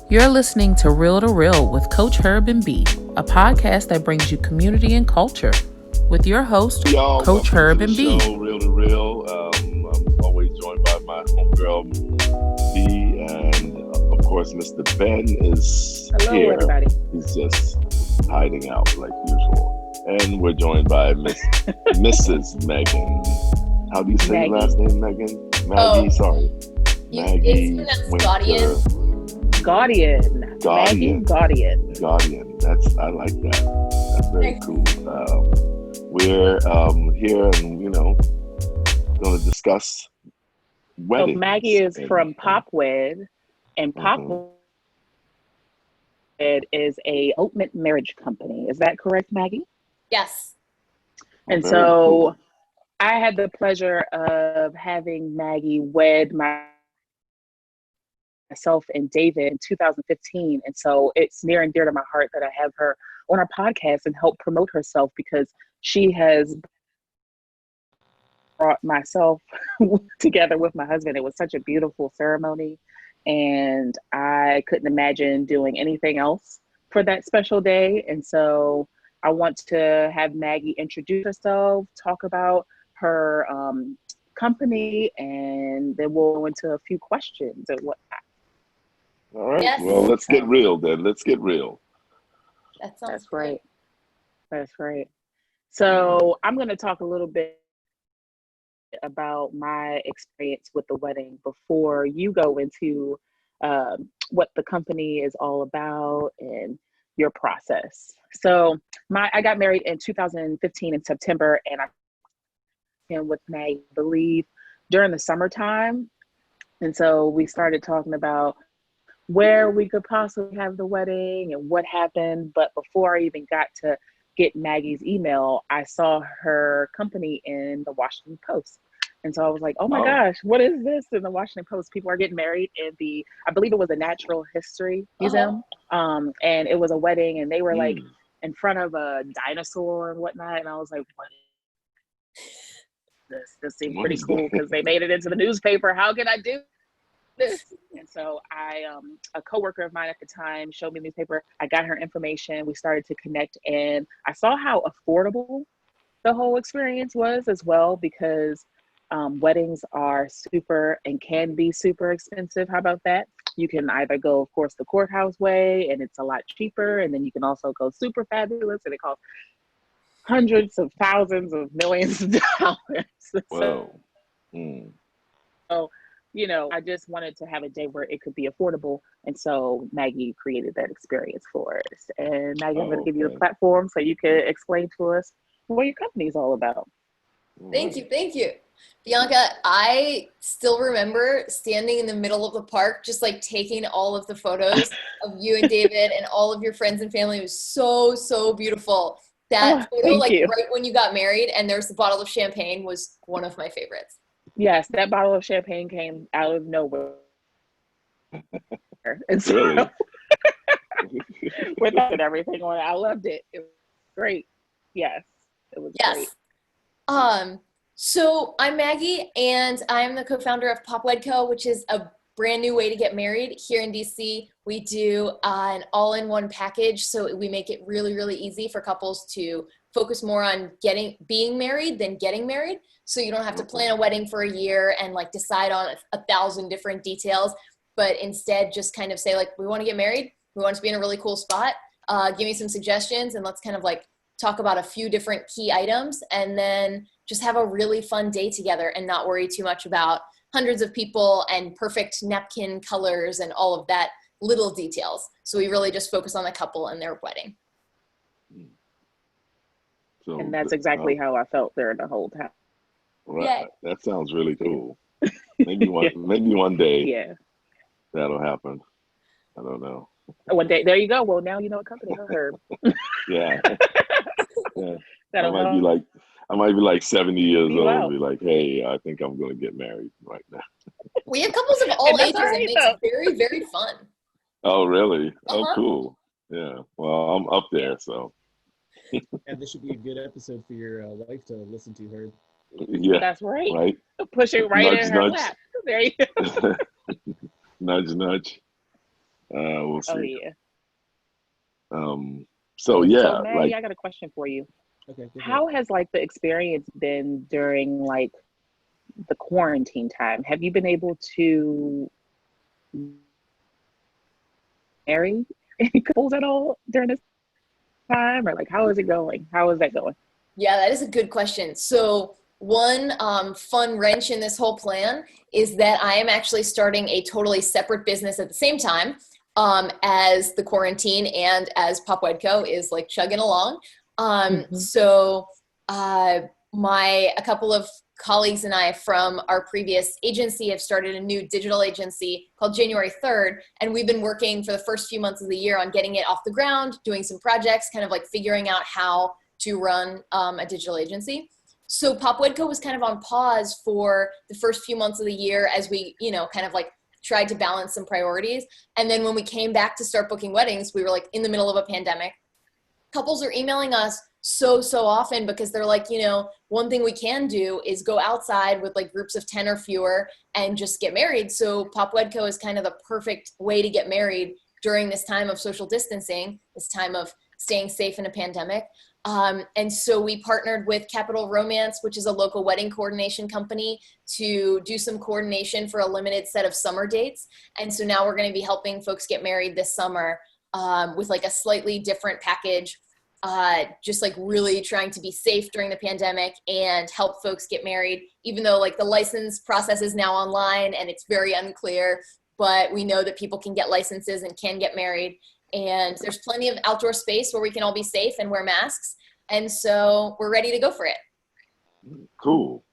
You're listening to Real with Coach Herb and B, a podcast that brings you community and culture with your host, Y'all, Coach Herb and B. Show, Real to Real. I'm always joined by my homegirl, B, and of course, Mr. Ben is Hello, here. everybody. He's just hiding out like usual. And we're joined by Mrs. Megan. How do you say your last name, Megan? Maggie, sorry. Maggie Gaudaen. Maggie Gaudaen. Gaudaen. I like that. That's very cool. We're here and, going to discuss weddings. So Maggie is from Pop Wed, and Pop Wed is a ultimate marriage company. Is that correct, Maggie? Yes. And so I had the pleasure of having Maggie wed myself and David in 2015. And so it's near and dear to my heart that I have her on our podcast and help promote herself, because she has brought myself together with my husband. It was such a beautiful ceremony, and I couldn't imagine doing anything else for that special day. And so I want to have Maggie introduce herself, talk about her company, and then we'll go into a few questions and whatnot. All right. Yes. Well, let's get real then. Let's get real. That's great. That's great. So I'm going to talk a little bit about my experience with the wedding before you go into what the company is all about and your process. So I got married in 2015 in September, and I came with Maggie, I believe, during the summertime. And so we started talking about where we could possibly have the wedding and what happened. But before I even got to get Maggie's email, I saw her company in the Washington Post. And so I was like, oh my gosh, what is this in the Washington Post? People are getting married in I believe it was a Natural History Museum. And it was a wedding, and they were like in front of a dinosaur and whatnot. And I was like, what is this? This seemed pretty cool because they made it into the newspaper. How can I do this? And so a coworker of mine at the time showed me the newspaper. I got her information. We started to connect, and I saw how affordable the whole experience was as well, because weddings are super and can be super expensive. How about that? You can either go, of course, the courthouse way, and it's a lot cheaper, and then you can also go super fabulous, and it costs hundreds of thousands of millions of dollars. Whoa. So, I just wanted to have a day where it could be affordable. And so Maggie created that experience for us. And Maggie, I'm going to give you a platform so you can explain to us what your company is all about. Thank you. Bianca, I still remember standing in the middle of the park, just like taking all of the photos of you and David and all of your friends and family. It was so, so beautiful. That photo, right when you got married and there's the bottle of champagne, was one of my favorites. Yes, that bottle of champagne came out of nowhere. And so, really? with that and everything on it, I loved it. It was great. Yes, it was great. So I'm Maggie, and I'm the co-founder of PopWedCo, which is a brand new way to get married here in DC. We do an all-in-one package, so we make it really, really easy for couples to focus more on being married than getting married. So you don't have to plan a wedding for a year and decide on 1,000 different details, but instead just kind of say we want to get married. We want to be in a really cool spot. Give me some suggestions, and let's kind of talk about a few different key items, and then just have a really fun day together and not worry too much about hundreds of people and perfect napkin colors and all of that little details. So we really just focus on the couple and their wedding. So, and that's exactly how I felt there the whole time. Right. Yeah. That sounds really cool. Maybe one day. Yeah. That'll happen. I don't know. One day. There you go. Well, now you know what company I heard. Yeah. I might be like 70 years old and be like, hey, I think I'm going to get married right now. We have couples of all ages, and it makes it very, very fun. Oh, really? Oh, cool. Yeah. Well, I'm up there, so. And this should be a good episode for your wife to listen to, Herb. Yeah. That's right. Right. Push it right in her lap. There you go. Nudge, nudge. We'll Oh see. yeah. So So yeah, Maggie, I got a question for you. Okay. Go for it. How has like the experience been during like the quarantine time? Have you been able to marry any couples at all during this time, or like how is it going? How is that going? Yeah, that is a good question. So one fun wrench in this whole plan is that I am actually starting a totally separate business at the same time as the quarantine and as PopWedCo is like chugging along. So a couple of colleagues and I from our previous agency have started a new digital agency called January 3rd. And we've been working for the first few months of the year on getting it off the ground, doing some projects, kind of like figuring out how to run a digital agency. So Pop Wed Co was kind of on pause for the first few months of the year as we, kind of like tried to balance some priorities. And then when we came back to start booking weddings, we were like in the middle of a pandemic. Couples are emailing us so often because they're like, one thing we can do is go outside with like groups of 10 or fewer and just get married. So Pop Wed Co is kind of the perfect way to get married during this time of social distancing, this time of staying safe in a pandemic. And so we partnered with Capital Romance, which is a local wedding coordination company, to do some coordination for a limited set of summer dates. And so now we're going to be helping folks get married this summer with like a slightly different package, just like really trying to be safe during the pandemic and help folks get married, even though like the license process is now online and it's very unclear, but we know that people can get licenses and can get married. And there's plenty of outdoor space where we can all be safe and wear masks. And so we're ready to go for it. Cool.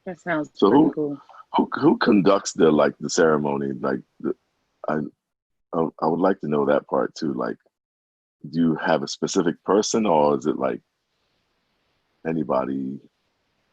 That sounds So pretty cool. who conducts the ceremony? I would like to know that part too. Like, do you have a specific person, or is it like anybody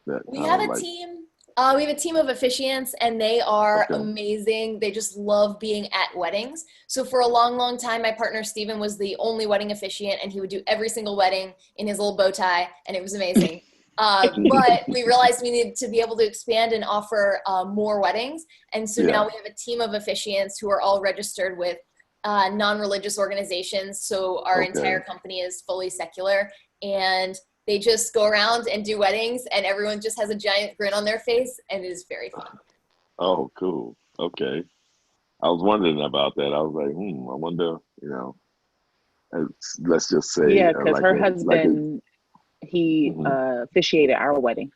that We have a team. We have a team of officiants, and they are amazing. They just love being at weddings. So for a long time, my partner Steven was the only wedding officiant, and he would do every single wedding in his little bow tie, and it was amazing. But we realized we needed to be able to expand and offer more weddings. And so now we have a team of officiants who are all registered with non-religious organizations. So our entire company is fully secular, and they just go around and do weddings, and everyone just has a giant grin on their face, and it is very fun. Oh, cool. Okay. I was wondering about that. I was like, I wonder, let's just say. Yeah, because her husband, he officiated our wedding.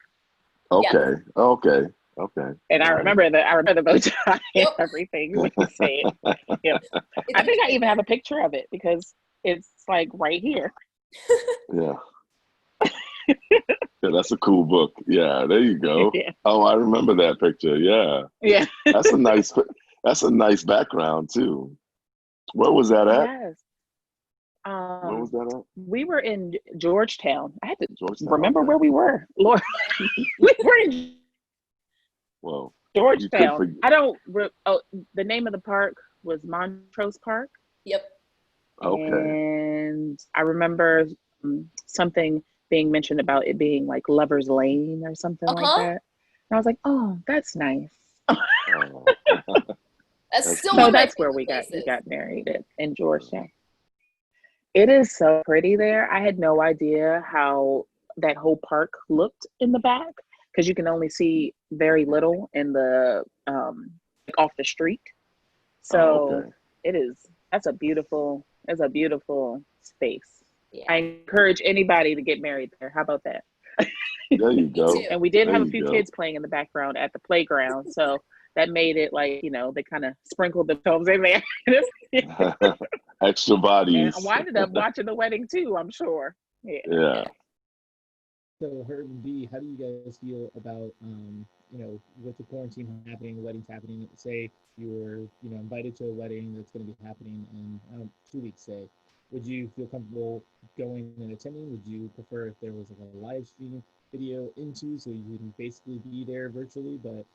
Okay. And I remember the bow tie and everything when he said. Yep. I think I even have a picture of it because it's like right here. Yeah. Yeah, that's a cool book. Yeah, there you go. Yeah. Oh, I remember that picture. Yeah. Yeah. That's a nice background too. Where was that at? Yes. Where was that at? We were in Georgetown. I had to remember where we were. Lord, we were in Georgetown. The name of the park was Montrose Park. Yep. Okay. And I remember something being mentioned about it being like Lover's Lane or something like that. And I was like, oh, that's nice. That's still so that's where we got married in Georgetown. It is so pretty there. I had no idea how that whole park looked in the back because you can only see very little in the off the street. So that's a beautiful space. Yeah. I encourage anybody to get married there. How about that? There you go. And we did have a few kids playing in the background at the playground. So that made it like, they kind of sprinkled themselves in there. Extra bodies. And I ended up watching the wedding too, I'm sure. Yeah. So Herb and B, how do you guys feel about, with the quarantine happening, weddings happening, say you were, invited to a wedding that's going to be happening in 2 weeks, say, would you feel comfortable going and attending? Would you prefer if there was like a live stream video into so you can basically be there virtually, but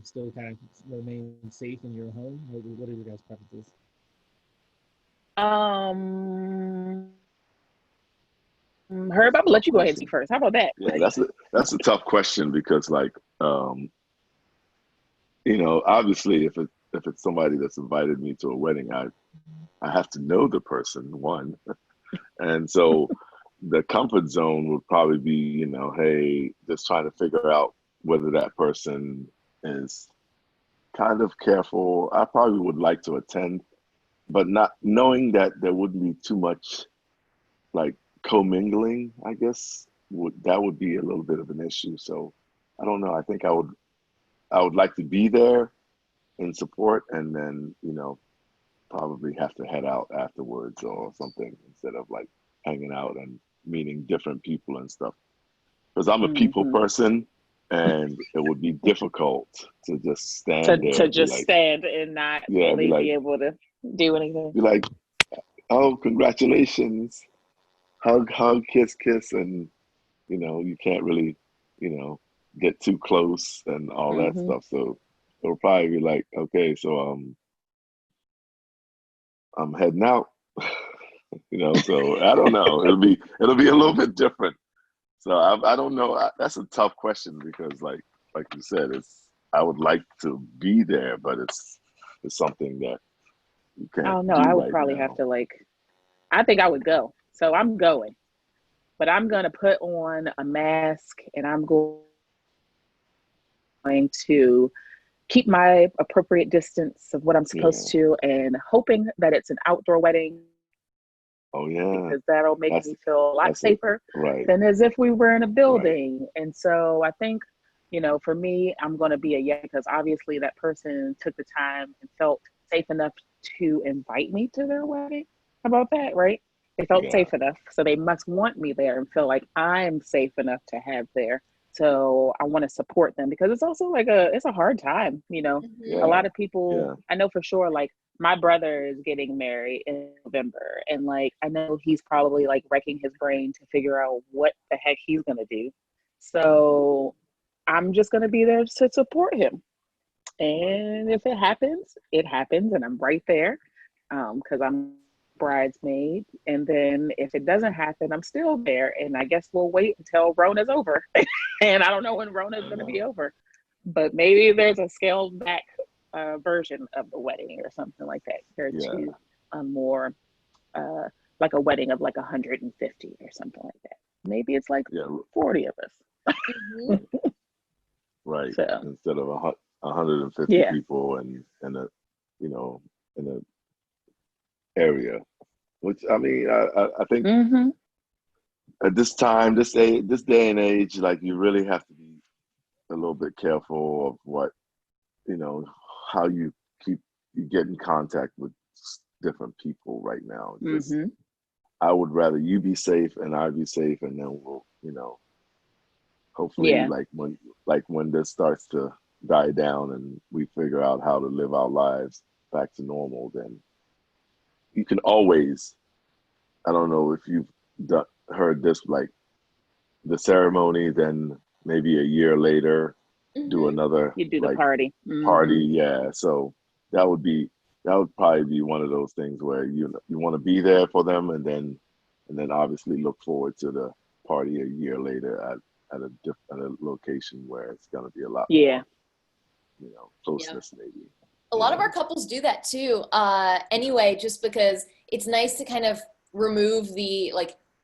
still kind of remain safe in your home? What are your guys' preferences? Herb, I'm gonna let you go ahead and speak first. How about that? Yeah, that's a tough question because obviously if it's somebody that's invited me to a wedding, I have to know the person, one. And so the comfort zone would probably be, hey, just trying to figure out whether that person is kind of careful. I probably would like to attend, but not knowing that there wouldn't be too much like commingling, I guess that would be a little bit of an issue. So I don't know. I think I would like to be there in support, and then probably have to head out afterwards or something instead of like hanging out and meeting different people and stuff. Because I'm a people person, and it would be difficult to just stand there to and just like, stand and not really be able to do anything. Be like, oh, congratulations, hug, hug, kiss, kiss, and you can't really, get too close and all that stuff. So it'll probably be like, okay, so I'm heading out. So I don't know. It'll be a little bit different. So I don't know. That's a tough question because like you said, I would like to be there, but it's something that you can't. I don't know. Do I would right probably now. have to I think I would go. So I'm going, but I'm gonna put on a mask and I'm going to keep my appropriate distance of what I'm supposed to, and hoping that it's an outdoor wedding. Oh yeah, because that'll make me feel a lot safer than as if we were in a building. Right. And so I think, for me, I'm going to be a yes, because obviously that person took the time and felt safe enough to invite me to their wedding. How about that, right? They felt safe enough, so they must want me there and feel like I'm safe enough to have there. So I want to support them, because it's also it's a hard time, a lot of people, I know for sure, like my brother is getting married in November, and I know he's probably wrecking his brain to figure out what the heck he's going to do. So I'm just going to be there to support him. And if it happens, and I'm right there, because I'm bridesmaid. And then if it doesn't happen, I'm still there. And I guess we'll wait until Rona's over. And I don't know when Rona's going to be over, but maybe there's a scaled back version of the wedding or something like that, compared to a more like a wedding of 150 or something like that. Maybe it's 40 of us. Right. So, instead of 150 people and in a area, which I mean, I think at this time, this day and age, you really have to be a little bit careful of what, how you get in contact with different people right now. I would rather you be safe and I be safe, and then we'll, hopefully when this starts to die down and we figure out how to live our lives back to normal, then you can always, I don't know if you've heard this, the ceremony, then maybe a year later do another, you do the party. So that would probably be one of those things where you want to be there for them, and then obviously look forward to the party a year later at a location where it's going to be a lot more, closeness maybe. A lot of our couples do that too. Anyway, just because it's nice to kind of remove the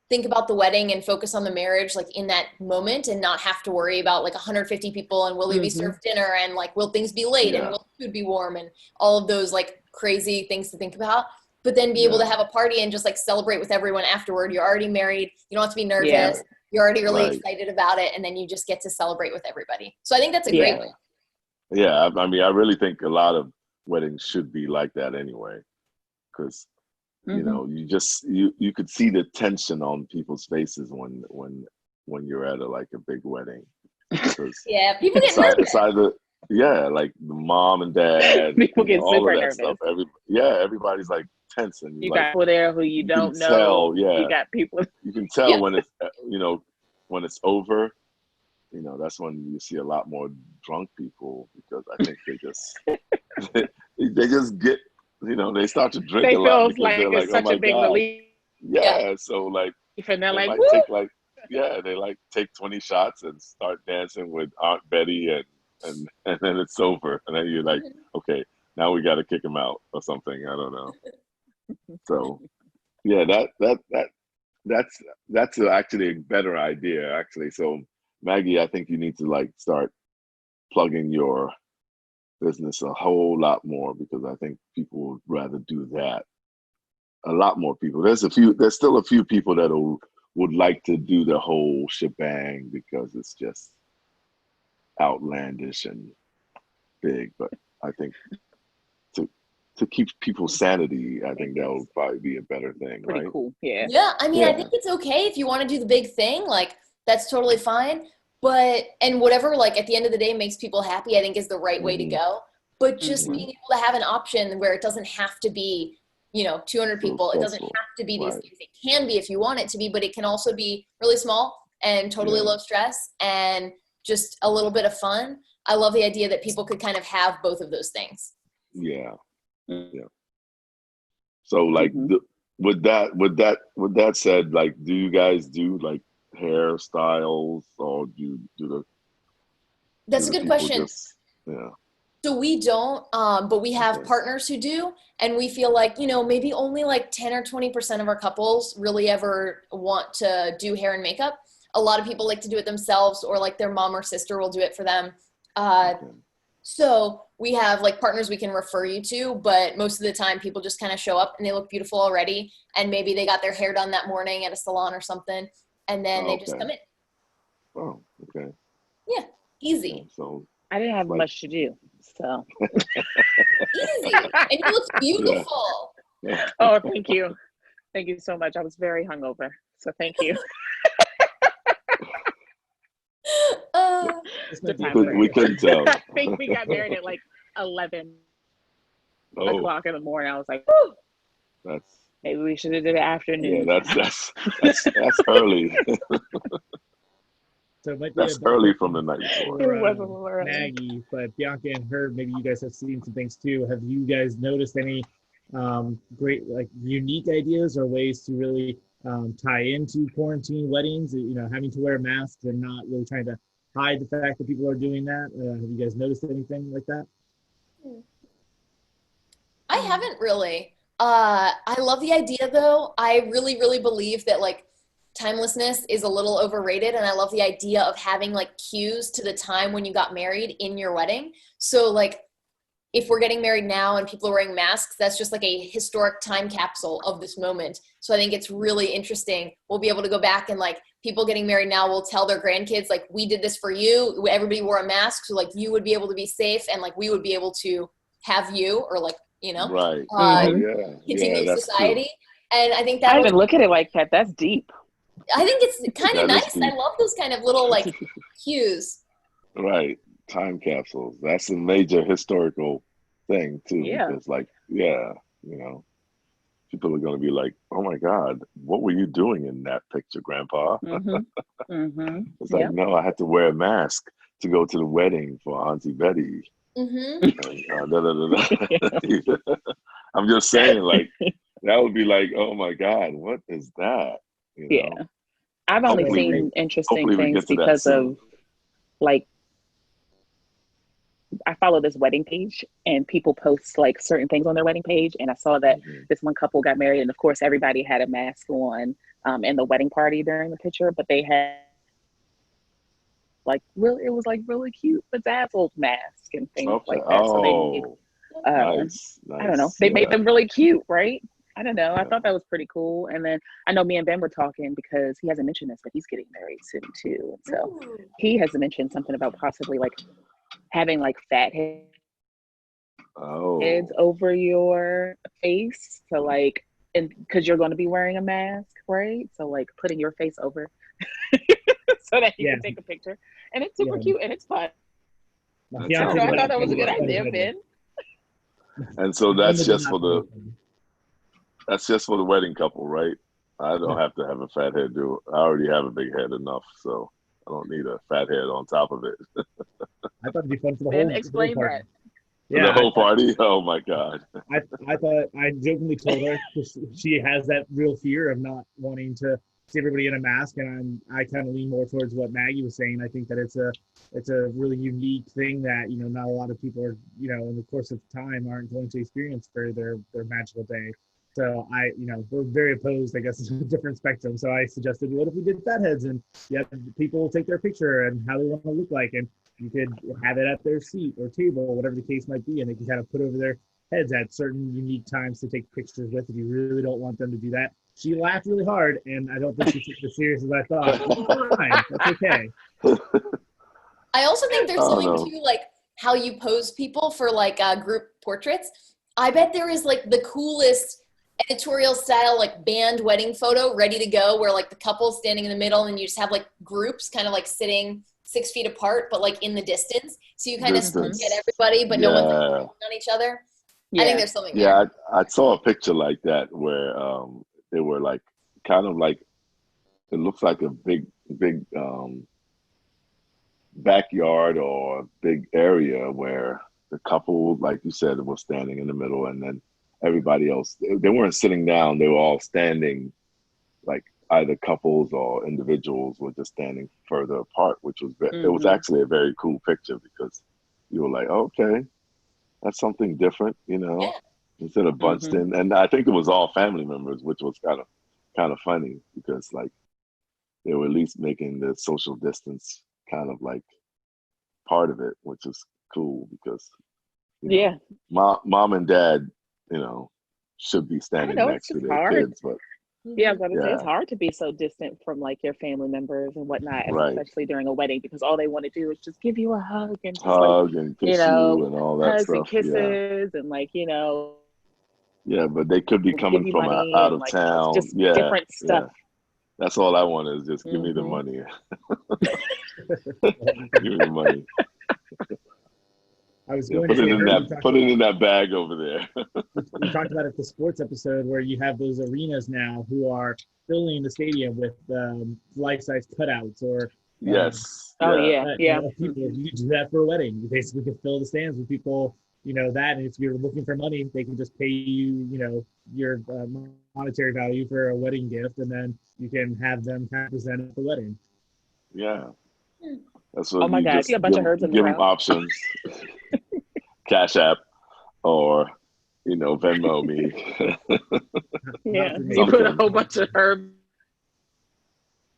think about the wedding and focus on the marriage in that moment, and not have to worry about 150 people and will we be served dinner, and will things be late, and will food be warm, and all of those crazy things to think about. But then be able to have a party and just celebrate with everyone afterward. You're already married. You don't have to be nervous. You're already really excited about it. And then you just get to celebrate with everybody. So I think that's a great way. Yeah. I mean, I really think a lot of weddings should be like that anyway, because you could see the tension on people's faces when you're at a big wedding. People get nervous. It's either the mom and dad, people get all super of that nervous. Stuff. Everybody's tense, and you got people there who you don't know. Tell, you got people. You can tell when it's when it's over. That's when you see a lot more drunk people, because I think they just they just get they start to drink a lot, because they're it's such a big relief. So and they're they take take 20 shots and start dancing with Aunt Betty, and then it's over, and then you're okay, now we got to kick him out or something. I don't know. So yeah, that's actually a better idea, actually. So Maggie, I think you need to like start plugging your business a whole lot more, because I think people would rather do that. A lot more people. There's still a few people that would like to do the whole shebang because it's just outlandish and big. But I think to keep people's sanity, I think that would probably be a better thing, Pretty right? cool. Yeah. Yeah, I mean, I Yeah. think it's okay if you want to do the big thing, like that's totally fine. But and whatever, like at the end of the day makes people happy, I think is the right way to Mhm. go. But just Mhm. being able to have an option where it doesn't have to be, 200 So people. It doesn't stressful. have to be these Right. things. It can be if you want it to be, but it can also be really small and totally Yeah. low stress and just a little bit of fun. I love the idea that people could kind of have both of those things. Yeah. Mhm. Yeah. So like with that said, like, do you guys do like hairstyles, or do That's a the good people question. just, yeah? So we don't, but we have Okay. partners who do, and we feel like, maybe only like 10 or 20% of our couples really ever want to do hair and makeup. A lot of people like to do it themselves, or like their mom or sister will do it for them. Okay. So we have like partners we can refer you to, but most of the time people just kind of show up and they look beautiful already. And maybe they got their hair done that morning at a salon or something, and then they just Okay. come in. Oh, okay. Yeah, Yeah, easy, so I didn't have like, much to do, so. easy. And you look yeah. beautiful. Oh, thank you. Thank you so much. I was very hungover, so thank you. This The might be time frame. We couldn't tell. I think we got married at like 11 Oh, o'clock in the morning. I was like, whew, that's maybe we should have did it afternoon. that's early. So it might be That's a better early question from the night before. It for was a little early. Maggie, but Bianca and Herb, maybe you guys have seen some things too. Have you guys noticed any great, like, unique ideas or ways to really tie into quarantine weddings? Having to wear masks and not really trying to hide the fact that people are doing that. Have you guys noticed anything like that? I haven't really. I love the idea though. I really, really believe that like timelessness is a little overrated, and I love the idea of having like cues to the time when you got married in your wedding. So like if we're getting married now and people are wearing masks, that's just like a historic time capsule of this moment. So I think it's really interesting. We'll be able to go back and like people getting married now will tell their grandkids, like, we did this for you. Everybody wore a mask. So like you would be able to be safe, and like we would be able to have you, or like, Right. Oh Mhm. yeah. Yeah, continue that's true. society. And I think I that didn't even look at it like that. That's deep. I think it's kind of That is nice. I deep. love those kind of little like cues. Right. Time capsules. That's a major historical thing too, Yeah. because like, yeah, people are gonna be like, "Oh my God, what were you doing in that picture, Grandpa?" It's like, Yep. no, I had to wear a mask to go to the wedding for Auntie Betty. Mm-hmm. And, da, da, da, da. I'm just saying, like, that would be like, oh my God, what is that? Yeah. I've only Hopefully seen interesting hopefully we things get to that because soon. of, like, I follow this wedding page and people post like certain things on their wedding page. And I saw that this one couple got married, and of course everybody had a mask on in the wedding party during the picture, but they had like it was like really cute bedazzled mask and things Okay. like that. So they made, Nice. I don't know, they made Yeah. them really cute, right? I don't know. I Yeah. thought that was pretty cool. And then I know me and Ben were talking, because he hasn't mentioned this, but he's getting married soon too. And so he has mentioned something about possibly like having like fat heads Oh. over your face. So like, and because you're going to be wearing a mask, right? So like putting your face over so that you Yeah. can take a picture. And it's super Yeah. cute and it's fun. My That I don't fiance know. I sounds thought like that was a good fun. idea, Ben. And so Ben that's was just not for the wedding couple, right? I don't Yeah. have to have a fat head, do I already have a big head enough, so I don't need a fat head on top of it. I thought it'd be fun for the Ben, whole explain party. that. For Yeah, the whole party? Oh my God. I thought I jokingly told her, 'cause she has that real fear of not wanting to see everybody in a mask, and I kind of lean more towards what Maggie was saying. I think that it's a really unique thing that not a lot of people are in the course of time aren't going to experience for their magical day. So we're very opposed, I guess, to a different spectrum. So I suggested, what if we did fatheads and people will take their picture and how they want to look like, and you could have it at their seat or table, whatever the case might be, and they can kind of put over their heads at certain unique times to take pictures with if you really don't want them to do that. She laughed really hard, and I don't think she took it as serious as I thought. It's fine. That's okay. I also think there's something to like how you pose people for like group portraits. I bet there is like the coolest editorial style like band wedding photo ready to go where like the couple's standing in the middle and you just have like groups kind of like sitting 6 feet apart but like in the distance, so you kind of get everybody but no one's on each other. I think there's something there. I saw a picture like that where they were like kind of like, it looks like a big backyard or big area where the couple, like you said, was standing in the middle, and then everybody else, they weren't sitting down, they were all standing, like either couples or individuals were just standing further apart, which was it was actually a very cool picture because you were like, okay, that's something different, instead of bunched in. And I think it was all family members, which was kind of funny because like they were at least making the social distance kind of like part of it, which is cool because mom and dad, should be standing next to their kids, but I was gonna say it's hard to be so distant from like your family members and whatnot, especially during a wedding, because all they want to do is just give you a hug and just and kiss you and all that hugs stuff. And kisses and like Yeah, but they could be coming from out of town. Just different stuff. Yeah. That's all I want is just give me the money. Give me the money. I was going put to it in that bag over there. We talked about it the sports episode where you have those arenas now who are filling the stadium with life-size cutouts or people. You do that for a wedding. You basically can fill the stands with people. That, and if you're looking for money, they can just pay you, your monetary value for a wedding gift, and then you can have them kind of present at the wedding. Yeah. That's what my God, just see a bunch of herds in the give crowd. them options. Cash App or, Venmo me. You put a whole bunch of herb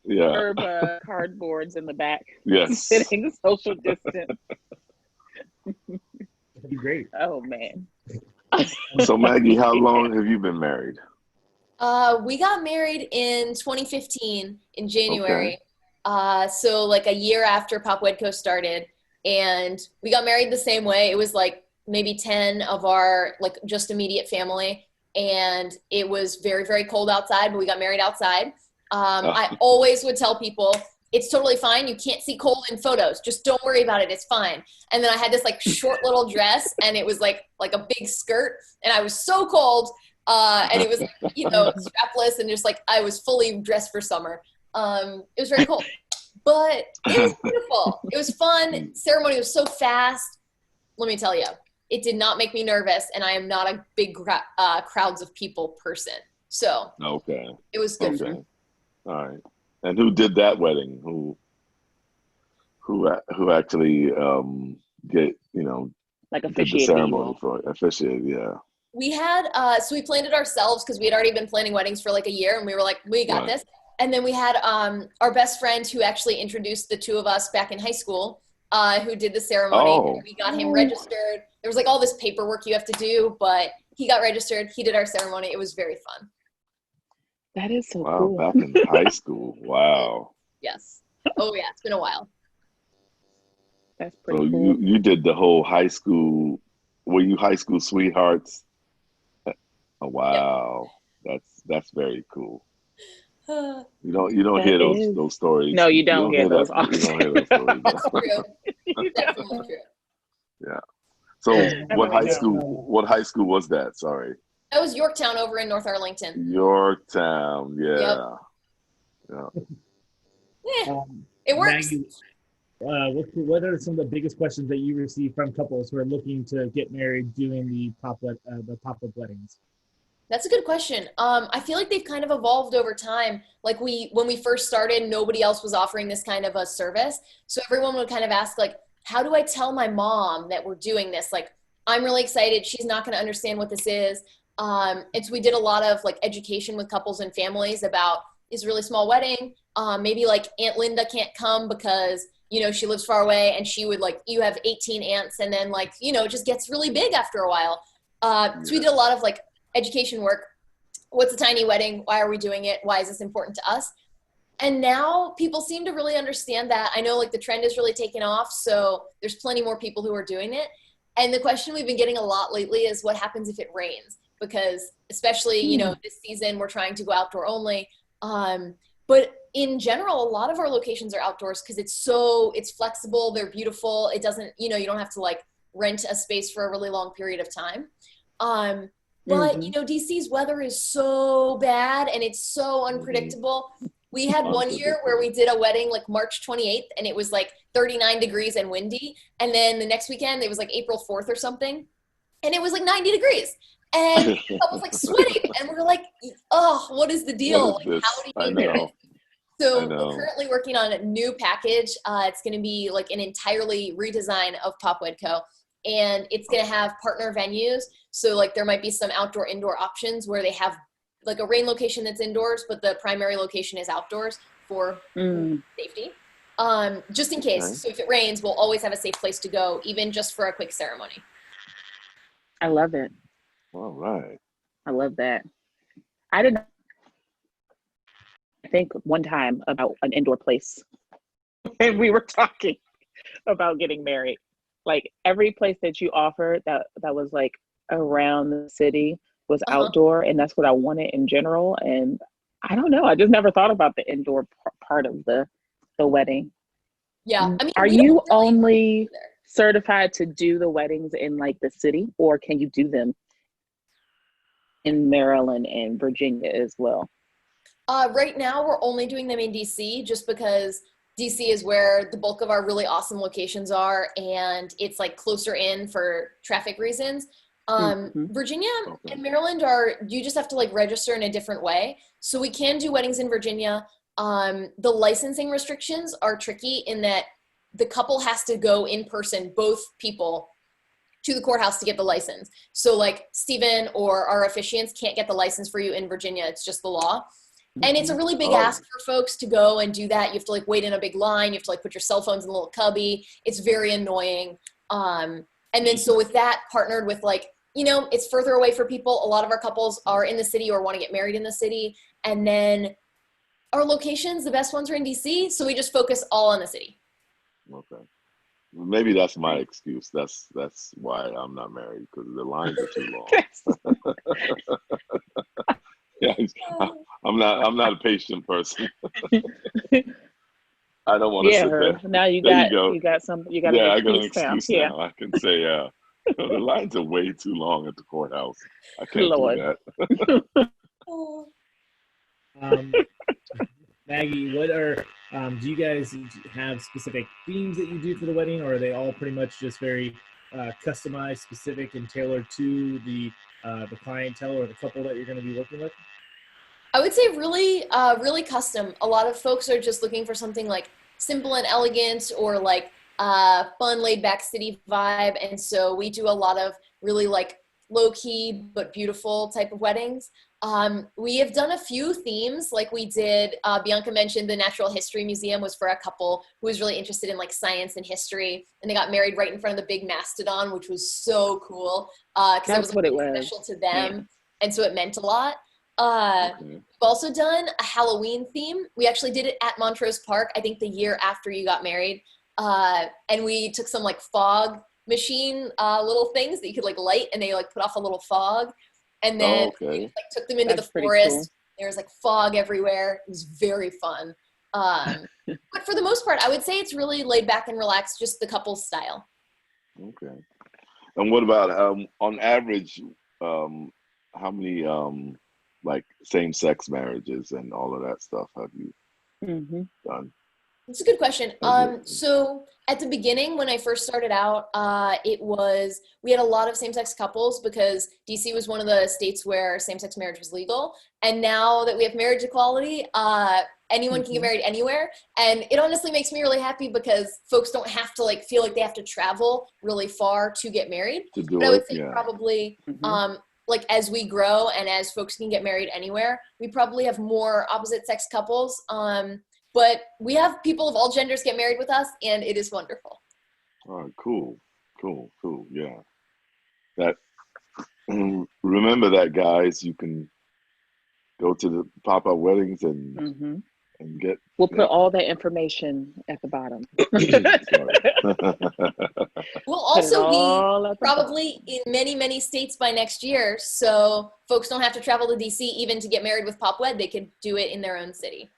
cardboards in the back. Yes. Sitting social distance. That'd be great. Oh man. So Maggie, how long have you been married? We got married in 2015 in January. So like a year after PopWedCo started, and we got married the same way. It was like maybe 10 of our like just immediate family, and it was very, very cold outside, but we got married outside. I always would tell people, it's totally fine. You can't see cold in photos. Just don't worry about it. It's fine. And then I had this like short little dress, and it was like a big skirt, and I was so cold. And it was, strapless, and just like I was fully dressed for summer. It was very cool, but it was beautiful. It was fun. Ceremony was so fast. Let me tell you, it did not make me nervous, and I am not a big crowds of people person. So it was good. Okay. All right. And who did that wedding? Who actually did the ceremony for it? Officiated, yeah. We had so we planned it ourselves because we had already been planning weddings for like a year, and we were like, we got this. And then we had our best friend who actually introduced the two of us back in high school, who did the ceremony. We got him registered. There was like all this paperwork you have to do, but he got registered. He did our ceremony. It was very fun. That is so cool. Back in high school. Wow. Yes. Oh yeah, it's been a while. That's pretty cool. So you did the whole high school. Were you high school sweethearts? Oh, wow. Yep. That's very cool. You don't hear those stories. No, you don't hear those often. You don't hear those stories. That's true. Definitely true. Yeah. So what high school was that? Sorry. That was Yorktown over in North Arlington. Yorktown, yeah. Yep. Yeah. It works. Maggie, what are some of the biggest questions that you receive from couples who are looking to get married doing the pop-up weddings? That's a good question. I feel like they've kind of evolved over time. Like when we first started, nobody else was offering this kind of a service. So everyone would kind of ask like, how do I tell my mom that we're doing this? Like, I'm really excited. She's not going to understand what this is. And so we did a lot of like education with couples and families about this really small wedding. Maybe like Aunt Linda can't come because, you know, she lives far away, and she would like, you have 18 aunts, and then like, you know, it just gets really big after a while. So we did a lot of like education work. What's a tiny wedding? Why are we doing it? Why is this important to us? And now people seem to really understand that. I know like the trend is really taken off, so there's plenty more people who are doing it. And the question we've been getting a lot lately is what happens if it rains? Because especially, you know, this season we're trying to go outdoor only. But in general, a lot of our locations are outdoors because it's flexible, they're beautiful. It doesn't, you know, you don't have to like rent a space for a really long period of time. But you know, DC's weather is so bad and it's so unpredictable. We had one year where we did a wedding like March 28th and it was like 39 degrees and windy. And then the next weekend, it was like April 4th or something. And it was like 90 degrees. And I was like sweating. And we were like, oh, what is the deal? What is like, this? how do you do it? I So know. we're currently working on a new package. It's going to be like an entirely redesign of PopWedCo. And it's going to have partner venues. So like there might be some outdoor indoor options where they have like a rain location that's indoors, but the primary location is outdoors for safety. Just in case. Okay. So if it rains, we'll always have a safe place to go, even just for a quick ceremony. I love it. All right. I love that. I didn't think one time about an indoor place and we were talking about getting married. Like every place that you offered that was like around the city was outdoor, and that's what I wanted in general. And I don't know, I just never thought about the indoor part of the wedding. Yeah. I mean, are you only certified to do the weddings in like the city, or can you do them in Maryland and Virginia as well? Right now, we're only doing them in DC just because DC is where the bulk of our really awesome locations are, and it's like closer in for traffic reasons. Virginia and Maryland you just have to like register in a different way. So we can do weddings in Virginia. The licensing restrictions are tricky in that the couple has to go in person, both people, to the courthouse to get the license. So like Stephen or our officiants can't get the license for you in Virginia. It's just the law. And it's a really big ask for folks to go and do that. You have to like wait in a big line. You have to like put your cell phones in a little cubby. It's very annoying. And then so with that partnered with like, you know, it's further away for people. A lot of our couples are in the city or want to get married in the city. And then our locations, the best ones are in DC. So we just focus all on the city. Okay. Maybe that's my excuse. That's why I'm not married, because the lines are too long. Yeah, I'm not a patient person. I don't want to sit there. Now you there got some. You got I got an excuse excuse now. I can say, the lines are way too long at the courthouse. I can't do that. Maggie, what are do you guys have specific themes that you do for the wedding, or are they all pretty much just very customized, specific, and tailored to the clientele or the couple that you're going to be working with? I would say really, really custom. A lot of folks are just looking for something like simple and elegant, or like fun, laid back city vibe. And so we do a lot of really like low key but beautiful type of weddings. We have done a few themes, like we did, Bianca mentioned the Natural History Museum was for a couple who was really interested in like science and history, and they got married right in front of the big mastodon, which was so cool, because it was like, special to them. And so it meant a lot. We've also done a Halloween theme. We actually did it at Montrose Park, I think the year after you got married. And we took some like fog machine little things that you could like light, and they like put off a little fog. And then we just, like took them into the forest. Cool. There was like fog everywhere. It was very fun. But for the most part, I would say it's really laid back and relaxed, just the couple's style. Okay. And what about on average, how many like same-sex marriages and all of that stuff have you done? It's a good question. So at the beginning, when I first started out, we had a lot of same-sex couples because DC was one of the states where same-sex marriage was legal. And now that we have marriage equality, anyone can get married anywhere. And it honestly makes me really happy because folks don't have to like feel like they have to travel really far to get married. But I would say probably like as we grow and as folks can get married anywhere, we probably have more opposite sex couples. But we have people of all genders get married with us, and it is wonderful. All right, cool. Yeah. That remember that, guys. You can go to the pop-up weddings and get. We'll put all that information at the bottom. We'll also be probably in many, many states by next year, so folks don't have to travel to DC even to get married with Pop Wed. They could do it in their own city.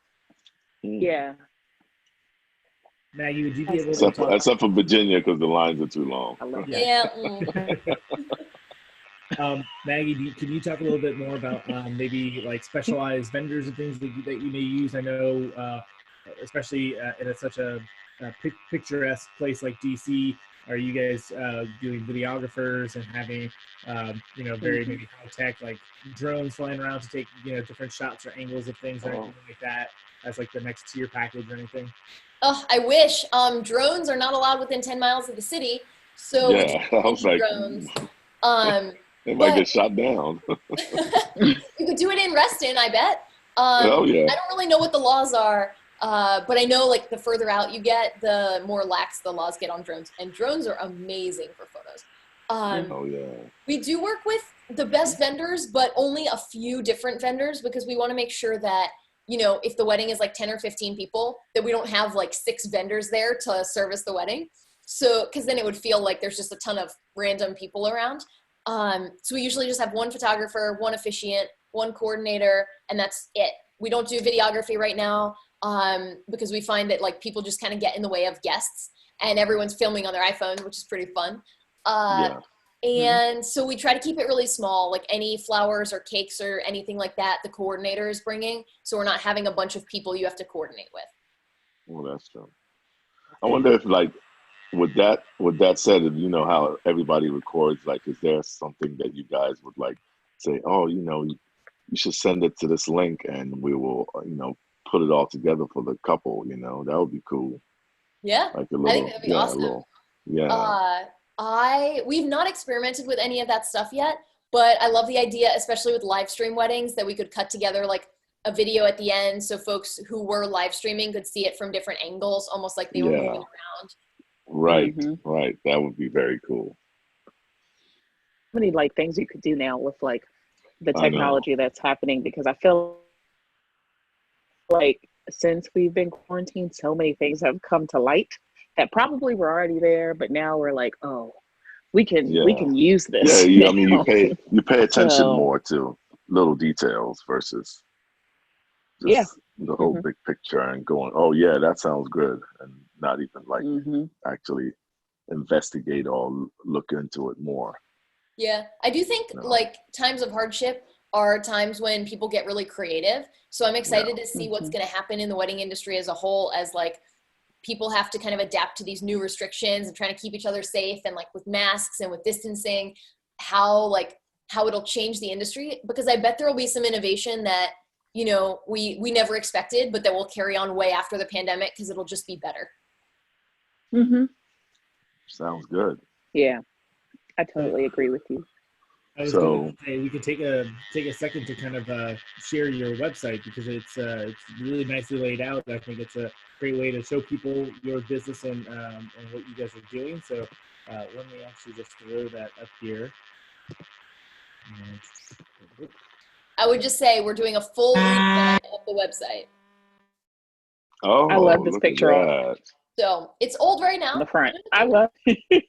Yeah. Maggie, would you be able to talk? Except for Virginia, because the lines are too long. Yeah. Maggie, can you talk a little bit more about maybe like specialized vendors and things that you may use? I know, especially in such a picturesque place like DC, are you guys doing videographers and having, very maybe high tech, like drones flying around to take, different shots or angles of things or anything like that as like the next tier package or anything? Oh, I wish. Drones are not allowed within 10 miles of the city. So yeah, I was like, drones. They might get shot down. You could do it in Reston, I bet. Oh yeah. I don't really know what the laws are, but I know like the further out you get, the more lax the laws get on drones. And drones are amazing for photos. Oh yeah. We do work with the best vendors, but only a few different vendors because we want to make sure that, if the wedding is like 10 or 15 people, that we don't have like 6 vendors there to service the wedding. So, because then it would feel like there's just a ton of random people around. So we usually just have one photographer, one officiant, one coordinator, and that's it. We don't do videography right now because we find that like people just kind of get in the way of guests and everyone's filming on their iPhone, which is pretty fun. And so we try to keep it really small, like any flowers or cakes or anything like that the coordinator is bringing. So we're not having a bunch of people you have to coordinate with. Well, that's true. I wonder if like, with that said, if you know how everybody records, like, is there something that you guys would like say, oh, you should send it to this link and we will, put it all together for the couple, that would be cool. Yeah. Like a little, I think that'd be awesome. We've not experimented with any of that stuff yet, but I love the idea, especially with live stream weddings, that we could cut together like a video at the end so folks who were live streaming could see it from different angles, almost like they were moving around. Right. That would be very cool. How many like things you could do now with like the technology that's happening, because I feel like since we've been quarantined, so many things have come to light that probably were already there, but now we're like, oh, we can use this. Yeah, I mean, you pay attention more to little details versus just the whole big picture and going, oh yeah, that sounds good, and not even like actually investigate or look into it more. Yeah, I do think like times of hardship are times when people get really creative. So I'm excited to see what's going to happen in the wedding industry as a whole, as like people have to kind of adapt to these new restrictions and trying to keep each other safe, and like with masks and with distancing, how it'll change the industry, because I bet there will be some innovation that, we never expected, but that will carry on way after the pandemic because it'll just be better. Sounds good. Yeah, I totally agree with you. I was going to say we could take a second to kind of share your website, because it's really nicely laid out. I think it's a great way to show people your business and what you guys are doing. So let me actually just throw that up here. I would just say we're doing a full revamp of the website. Oh, I love this picture. So it's old right now. The front. I love it.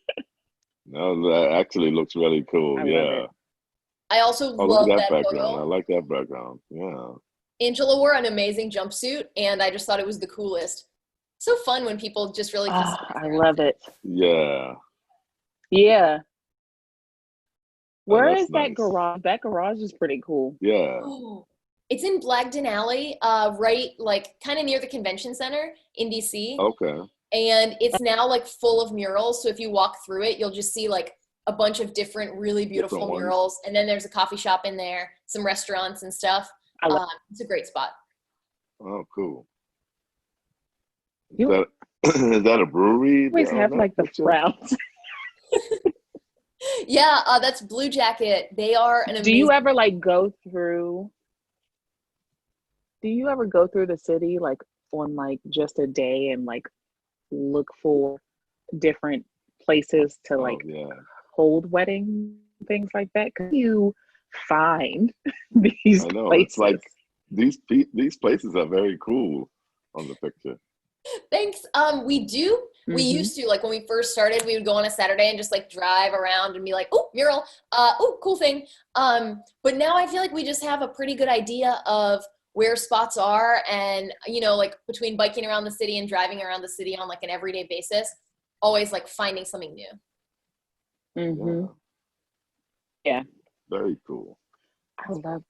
No, that actually looks really cool. I also love that background. photo. I like that background. Yeah. Angela wore an amazing jumpsuit, and I just thought it was the coolest. So fun when people just really. I love it. Yeah. Yeah. Where is nice. that garage? That garage is pretty cool. Yeah. Oh, it's in Blagden Alley, right, like kind of near the convention center in DC. Okay. And it's now like full of murals. So if you walk through it, you'll just see like a bunch of different, really beautiful murals. And then there's a coffee shop in there, some restaurants and stuff. It's a great spot. Oh, cool. Is that a brewery? You always have like the frowns. Yeah, that's Blue Jacket. They are an amazing. Do you ever like go through? Do you ever go through the city like on like just a day and like look for different places to Oh like yeah, hold wedding things like that? Can you find these I know. It's places? like these places are very cool on the picture. Thanks. We do. We Mhm. used to, like when we first started, we would go on a Saturday and just like drive around and be like, oh, mural, oh, cool thing. But now I feel like we just have a pretty good idea of where spots are, and like between biking around the city and driving around the city on like an everyday basis, always like finding something new. Mhm. Yeah, Yeah, very cool. I love.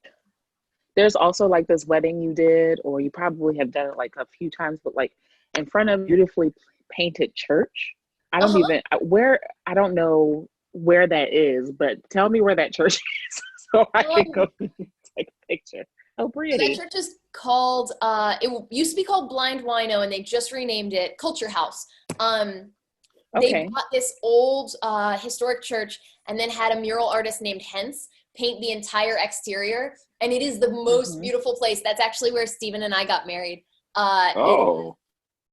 There's also like this wedding you did, or you probably have done it like a few times, but like in front of a beautifully painted church. I don't Uh-huh. even where I don't know where that is, but tell me where that church is so I can go take a picture. Oh, So that pretty. church is called, it used to be called Blind Wino, and they just renamed it Culture House. They Okay. bought this old historic church and then had a mural artist named Hence paint the entire exterior. And it is the most Mhm. beautiful place. That's actually where Stephen and I got married. Oh,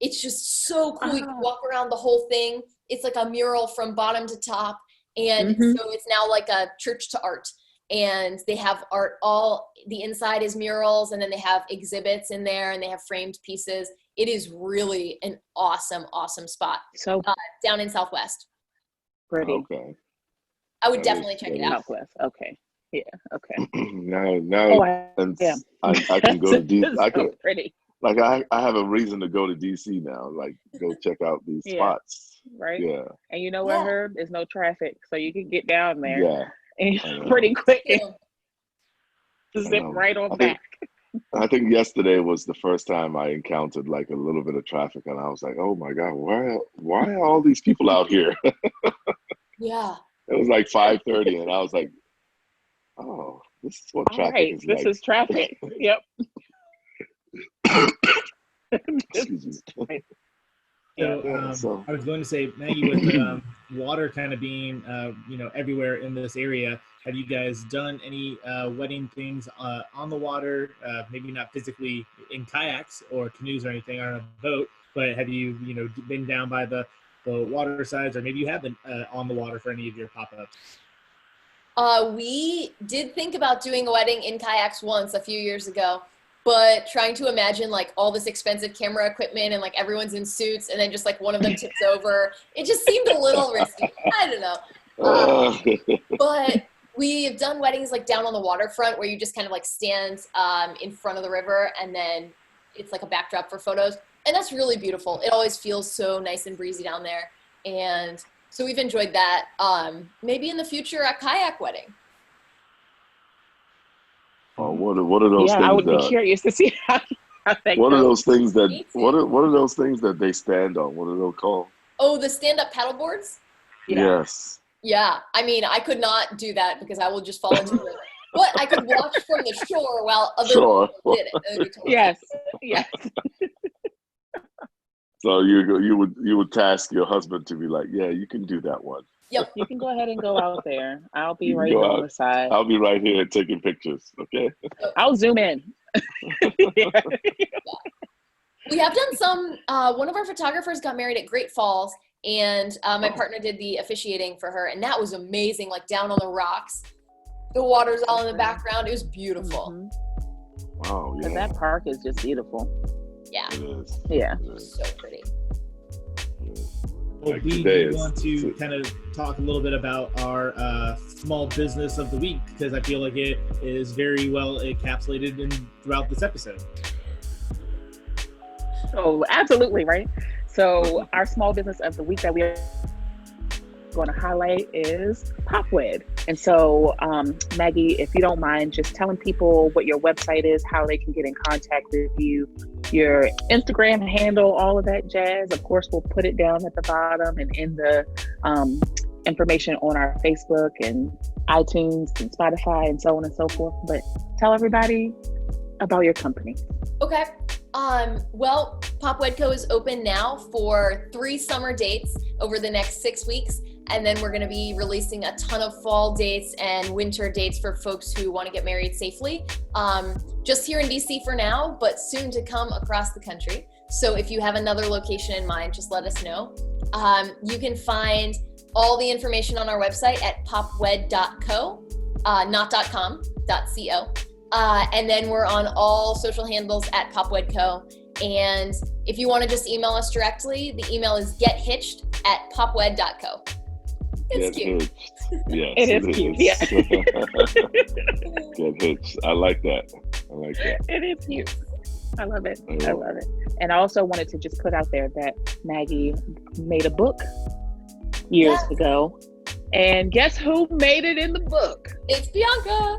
It's just so cool. You can Ah. walk around the whole thing. It's like a mural from bottom to top. And Mhm. so it's now like a church to art. And they have art, all the inside is murals, and then they have exhibits in there, and they have framed pieces. It is really an awesome, awesome spot So down in Southwest. pretty. okay. I would That definitely is- check that it is- out. Southwest. Okay. Yeah. Okay. now, Oh, and yeah. I can go to D. It's I so can pretty. like I have a reason to go to DC now. Like go check out these Yeah. spots. Right. Yeah, And you know what, Yeah. Herb? There's no traffic, so you can get down there yeah. and I know. pretty quick and True. zip right on back. I think yesterday was the first time I encountered like a little bit of traffic, and I was like, "Oh my God, why are all these people out here?" Yeah. It was like 5:30, and I was like, "Oh, this is what All traffic right, is this like." is traffic. Yep. Excuse me. So, Yeah, so I was going to say, Maggie, with water kind of being, everywhere in this area, have you guys done any wedding things on the water? Maybe not physically in kayaks or canoes or anything, or on a boat, but have you, been down by the water sides, or maybe you have been on the water for any of your pop-ups? We did think about doing a wedding in kayaks once a few years ago, but trying to imagine like all this expensive camera equipment and like everyone's in suits and then just like one of them tips over, it just seemed a little risky. I don't know. But we've done weddings like down on the waterfront where you just kind of like stand in front of the river, and then it's like a backdrop for photos. And that's really beautiful. It always feels so nice and breezy down there. And so we've enjoyed that. Maybe in the future, a kayak wedding. oh, what are those Yeah, I things would be that? curious to see how that What are goes. those things that? Me too. What are those things that they stand on? What are those called? Oh, the stand-up paddle boards? Yeah. Yes. Yeah. I mean, I could not do that because I will just fall into the river. But I could watch from the shore while other Sure. people did it. It would be totally Yes. Yes. So you would task your husband to be like, yeah, you can do that one. Yep. You can go ahead and go out there. I'll be You can right go on out. the side. I'll be right here taking pictures. Okay. I'll zoom in. We have done some, one of our photographers got married at Great Falls, and my partner did the officiating for her, and that was amazing, like down on the rocks. The water's all in the background. It was beautiful. Mhm. Wow. But Yeah. that park is just beautiful. Yeah. It is. Yeah. It is. So pretty. It is. Well, Like we today do is- want to kind of talk a little bit about our small business of the week, because I feel like it is very well encapsulated throughout this episode. Oh, absolutely, right? So our small business of the week that we are going to highlight is PopWed. And so, Maggie, if you don't mind, just telling people what your website is, how they can get in contact with you, your Instagram handle, all of that jazz. Of course, we'll put it down at the bottom and in the information on our Facebook and iTunes and Spotify and so on and so forth. But tell everybody about your company. Okay. Well, PopWedCo is open now for 3 summer dates over the next 6 weeks And then we're going to be releasing a ton of fall dates and winter dates for folks who want to get married safely. Just here in DC for now, but soon to come across the country. So if you have another location in mind, just let us know. You can find all the information on our website at popwed.co, not .com, .co. And then we're on all social handles at PopWedCo. And if you want to just email us directly, the email is gethitched@popwed.co. It's cute. Hitched. Yes, It is cute. Yeah. Get hitched. I like that. It is cute. I love it. I love it. And I also wanted to just put out there that Maggie made a book years ago. And guess who made it in the book? It's Bianca.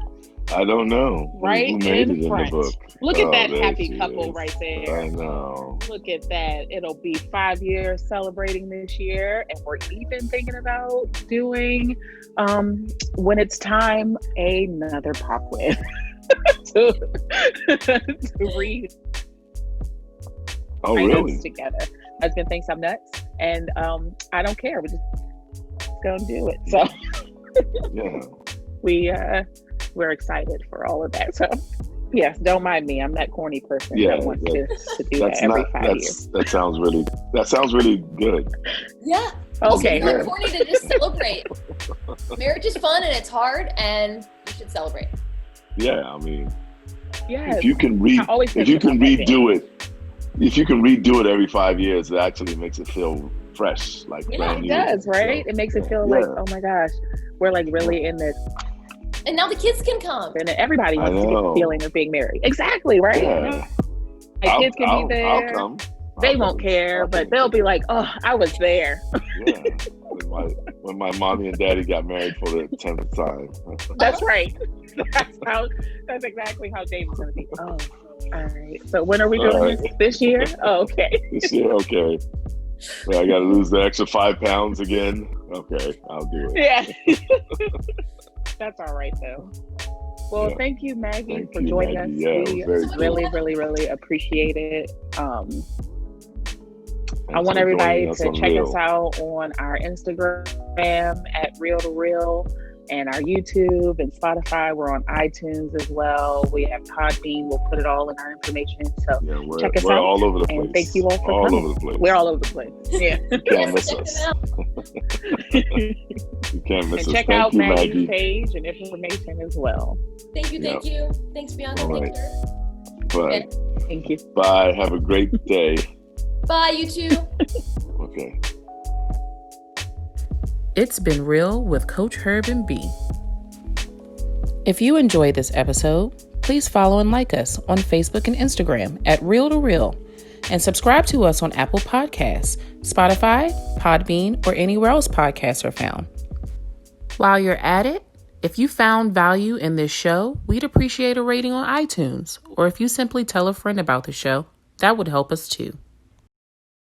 I don't know. Right who made in it front. in the book? Look at that there happy she couple is. right there. I know. Look at that. It'll be 5 years celebrating this year. And we're even thinking about doing, when it's time, another Pop Wed to read. Oh, really? Together. Husband thinks I'm nuts. And I don't care. We're just going to do it. So Yeah. we're excited for all of that. So yes, don't mind me. I'm that corny person that wants to do that every 5 years. That sounds really good. Yeah. Okay. It's not corny to just celebrate. Marriage is fun and it's hard, and you should celebrate. Yeah, I mean, Yes. if you can redo it every 5 years, it actually makes it feel fresh, like brand new. It does, right? It makes it feel like, oh my gosh, we're like really in this. And now the kids can come. And everybody wants to get the feeling of being married. Exactly, right? Yeah. My kids can be there. I'll come. They won't care, but they'll be like, oh, I was there. Yeah. When my mommy and daddy got married for the 10th time. That's right. That's exactly how David's going to be. Oh, all right. So when are we doing this year? Oh, okay. This year, okay. So I got to lose the extra 5 pounds again. Okay, I'll do it. Yeah. That's all right, though. Well, thank you, Maggie, for joining us. Yeah, we really really appreciate it. I want everybody to check us out on our Instagram at Real to Real, and our YouTube and Spotify. We're on iTunes as well. We have Podbean. We'll put it all in our information. So check us out. We're all over the place. And thank you all for coming. All over the place. We're all over the place. Yeah. You can't miss us. You can't miss us. And check out Maggie's page and information as well. Thank you. Thanks, Bianca. All right. Thank you. Bye. Thank you. Bye. Have a great day. Bye, you too. Okay. It's been real with Coach Herb and B. If you enjoyed this episode, please follow and like us on Facebook and Instagram at Real to Real, and subscribe to us on Apple Podcasts, Spotify, Podbean, or anywhere else podcasts are found. While you're at it, if you found value in this show, we'd appreciate a rating on iTunes, or if you simply tell a friend about the show, that would help us too.